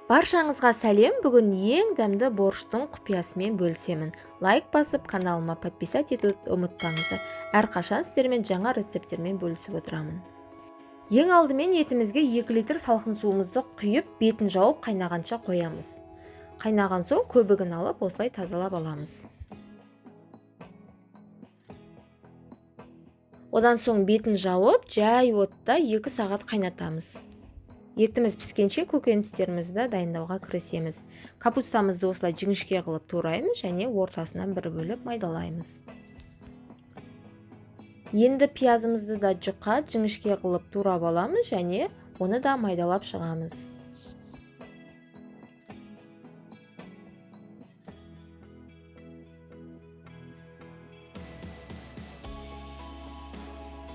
Баршаңызға сәлем. Бүгін ең дәмді борщтың құпиясымен бөлісемін. Лайк басып, каналыма подписать етуді ұмытпаңыздар. Әрқашан сіздермен жаңа рецепттермен бөлісіп отырамын. Ең алдымен етімізге 2 литр салқын суымызды құйып, бетін жауып қайнағанша қоямыз. Қайнаған соң көбігін алып, осылай тазалап аламыз. Одан соң бетін жауып, жай отта 2 сағат қайнатамыз. Етіміз піскенше көкөністерімізді дайындауға кірісеміз. Капустамызды осылай жіңішке қылып тураймыз және ортасынан бір бөліп майдалаймыз. Енді пиязымызды да жұқа жіңішке қылып турап аламыз және оны да майдалап шығамыз.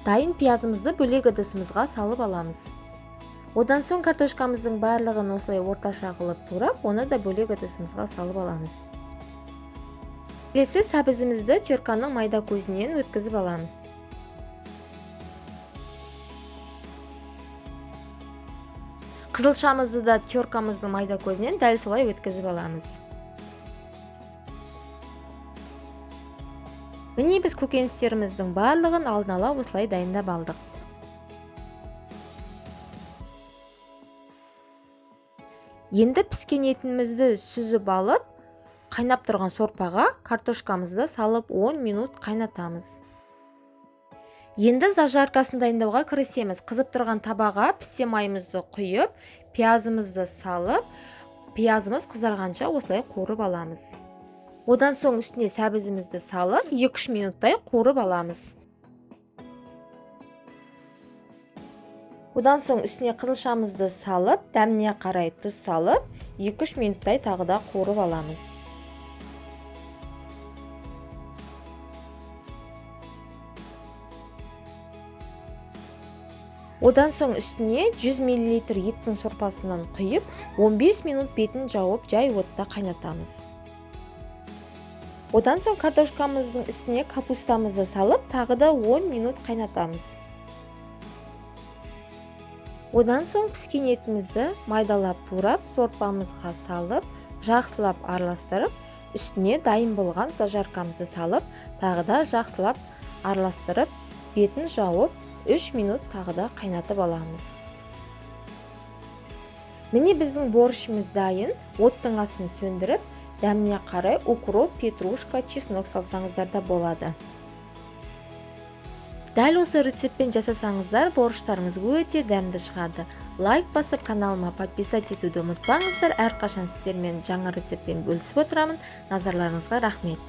Дайын пиязымызды бөлек ыдысымызға салып аламыз. Одан соң картошкамыздың барлығын осылай орташа қылып турап, оны да бөлек ыдысымызға салып аламыз. Келесі сәбізімізді терканың майда көзінен өткізіп аламыз. Қызылшамызды да теркамыздың майда көзінен дәл солай өткізіп аламыз. Міне біз көкөністеріміздің барлығын алдын ала осылай дайындап алдық. Енді піскен етімізді сүзіп алып, қайнап тұрған сорпаға картошкамызды салып 10 минут қайнатамыз. Енді зажаркасын дайындауға кірісеміз. Қызып тұрған табаға піссе майымызды құйып, пиязымызды салып, пиязымыз қызарғанша осылай қуырып аламыз. Одан соң үстіне сәбізімізді салып, 2-3 минуттай қуырып аламыз. Одан соң үстіне қызылшамызды салып, дәміне қарай тұз салып, 2-3 минуттай тағы да қуырып аламыз. Одан соң үстіне 100 мл еттің сорпасынан құйып, 15 минут бетін жауып, жай отта қайнатамыз. Одан соң картошкамыздың үстіне капустамызды салып, тағы да 10 минут қайнатамыз. Одан соң піскен етімізді майдалап турап, сорпамызға салып, жақсылап араластырып, үстіне дайын болған зажаркамызды салып, тағы да жақсылап араластырып, бетін жауып, 3 минут тағы да қайнатып аламыз. Міне біздің борщымыз дайын. Оттың асын сөндіріп, дәміне қарай укроп, петрушка, чеснок салсаңыздар да болады. Дәл осы рецептпен жасасаңыздар, борщтарыңыз өте дәмді шығады. Лайк басып, каналыма подписать етуді ұмытпаңыздар. Әрқашан сіздермен жаңа рецептпен бөлісіп отырамын. Назарларыңызға рахмет.